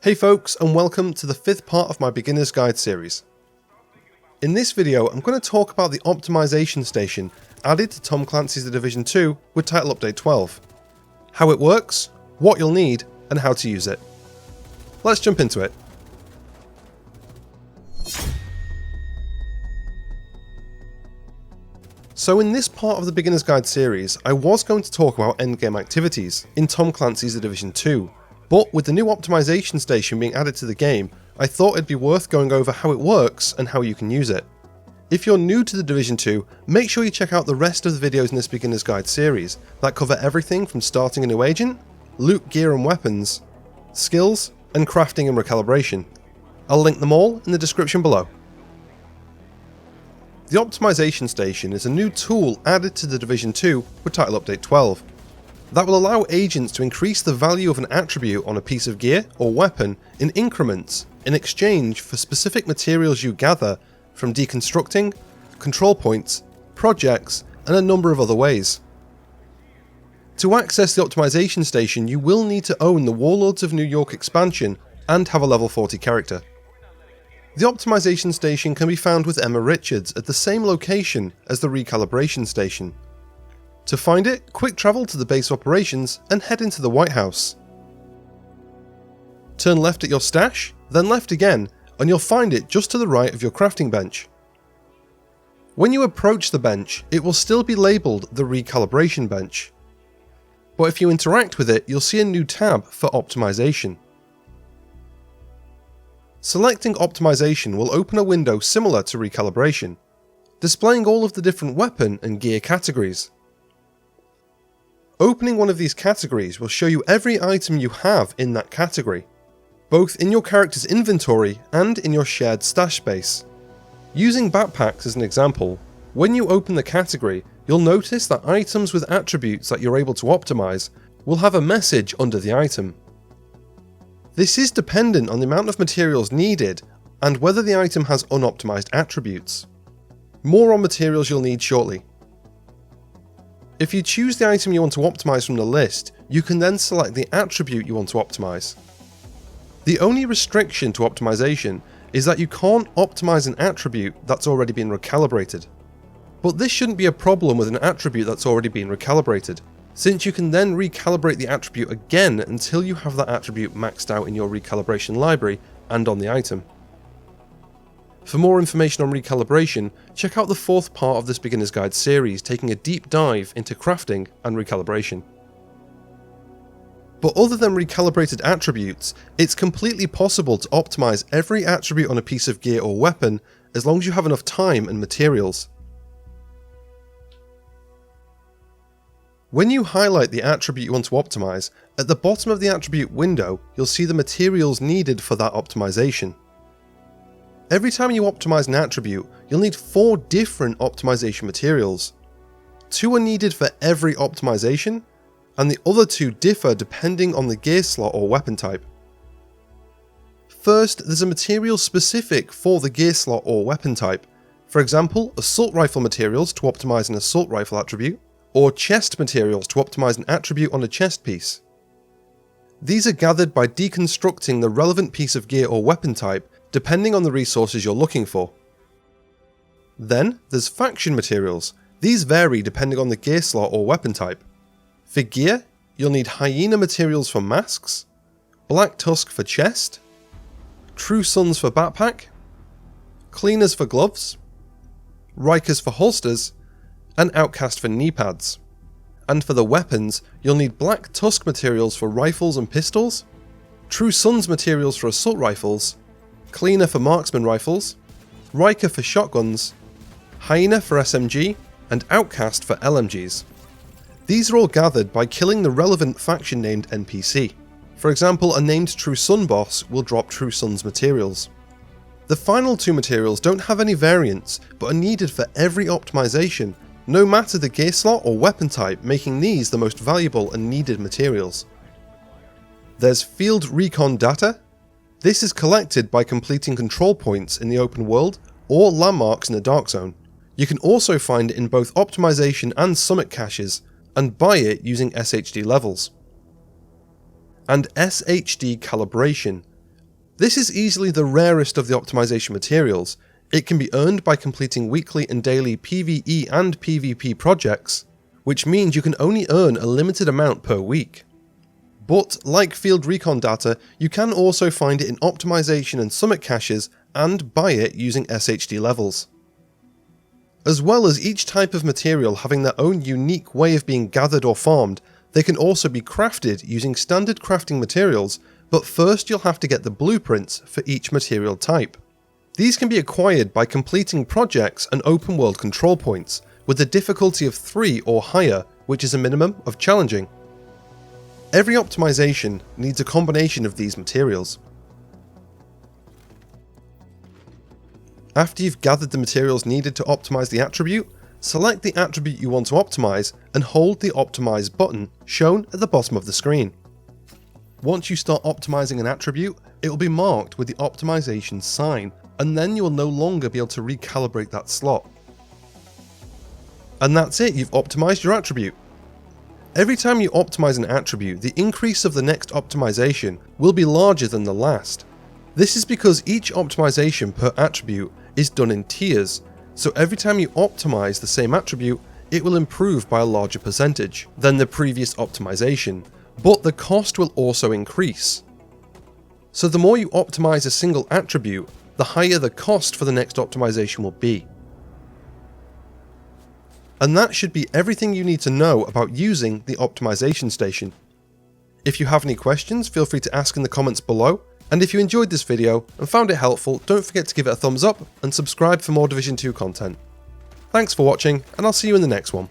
Hey folks, and welcome to the 5th part of my Beginner's Guide series. In this video I'm going to talk about the optimization station added to Tom Clancy's The Division 2 with Title Update 12. How it works, what you'll need, and how to use it. Let's jump into it. So in this part of the Beginner's Guide series, I was going to talk about endgame activities in Tom Clancy's The Division 2. But with the new optimization station being added to the game, I thought it'd be worth going over how it works and how you can use it. If you're new to The Division 2, make sure you check out the rest of the videos in this Beginner's Guide series that cover everything from starting a new agent, loot, gear and weapons, skills, and crafting and recalibration. I'll link them all in the description below. The optimization station is a new tool added to The Division 2 with Title Update 12. That will allow agents to increase the value of an attribute on a piece of gear or weapon in increments in exchange for specific materials you gather from deconstructing, control points, projects, and a number of other ways. To access the optimization station, you will need to own the Warlords of New York expansion and have a level 40 character. The optimization station can be found with Emma Richards at the same location as the Recalibration station. To find it, quick travel to the base of operations and head into the White House. Turn left at your stash, then left again, and you'll find it just to the right of your crafting bench. When you approach the bench, it will still be labelled the Recalibration bench. But if you interact with it, you'll see a new tab for optimization. Selecting optimization will open a window similar to Recalibration, displaying all of the different weapon and gear categories. Opening one of these categories will show you every item you have in that category, both in your character's inventory and in your shared stash space. Using backpacks as an example, when you open the category, you'll notice that items with attributes that you're able to optimize will have a message under the item. This is dependent on the amount of materials needed and whether the item has unoptimized attributes. More on materials you'll need shortly. If you choose the item you want to optimize from the list, you can then select the attribute you want to optimize. The only restriction to optimization is that you can't optimize an attribute that's already been recalibrated. But this shouldn't be a problem with an attribute that's already been recalibrated, since you can then recalibrate the attribute again until you have that attribute maxed out in your recalibration library and on the item. For more information on recalibration, check out the 4th part of this Beginner's Guide series taking a deep dive into crafting and recalibration. But other than recalibrated attributes, it's completely possible to optimize every attribute on a piece of gear or weapon as long as you have enough time and materials. When you highlight the attribute you want to optimize, at the bottom of the attribute window, you'll see the materials needed for that optimization. Every time you optimize an attribute, you'll need 4 different optimization materials. 2 are needed for every optimization, and the other 2 differ depending on the gear slot or weapon type. First, there's a material specific for the gear slot or weapon type. For example, assault rifle materials to optimize an assault rifle attribute, or chest materials to optimize an attribute on a chest piece. These are gathered by deconstructing the relevant piece of gear or weapon type depending on the resources you're looking for. Then there's faction materials. These vary depending on the gear slot or weapon type. For gear, you'll need hyena materials for masks, black tusk for chest, true suns for backpack, cleaners for gloves, rikers for holsters, and outcast for knee pads. And for the weapons, you'll need black tusk materials for rifles and pistols, true suns materials for assault rifles, cleaner for marksman rifles, riker for shotguns, hyena for SMG, and outcast for LMGs. These are all gathered by killing the relevant faction named NPC. For example, a named True Sun boss will drop True Sun's materials. The final 2 materials don't have any variants, but are needed for every optimization, no matter the gear slot or weapon type, making these the most valuable and needed materials. There's field recon data. This is collected by completing control points in the open world or landmarks in the Dark Zone. You can also find it in both optimization and summit caches, and buy it using SHD levels. And SHD calibration. This is easily the rarest of the optimization materials. It can be earned by completing weekly and daily PvE and PvP projects, which means you can only earn a limited amount per week. But like field recon data, you can also find it in optimization and summit caches and buy it using SHD levels. As well as each type of material having their own unique way of being gathered or farmed, they can also be crafted using standard crafting materials, but first you'll have to get the blueprints for each material type. These can be acquired by completing projects and open world control points, with a difficulty of 3 or higher, which is a minimum of challenging. Every optimization needs a combination of these materials. After you've gathered the materials needed to optimize the attribute, select the attribute you want to optimize and hold the Optimize button shown at the bottom of the screen. Once you start optimizing an attribute, it will be marked with the optimization sign, and then you will no longer be able to recalibrate that slot. And that's it, you've optimized your attribute. Every time you optimize an attribute, the increase of the next optimization will be larger than the last. This is because each optimization per attribute is done in tiers, so every time you optimize the same attribute, it will improve by a larger percentage than the previous optimization, but the cost will also increase. So the more you optimize a single attribute, the higher the cost for the next optimization will be. And that should be everything you need to know about using the optimization station. If you have any questions, feel free to ask in the comments below, and if you enjoyed this video and found it helpful, don't forget to give it a thumbs up and subscribe for more Division 2 content. Thanks for watching, and I'll see you in the next one.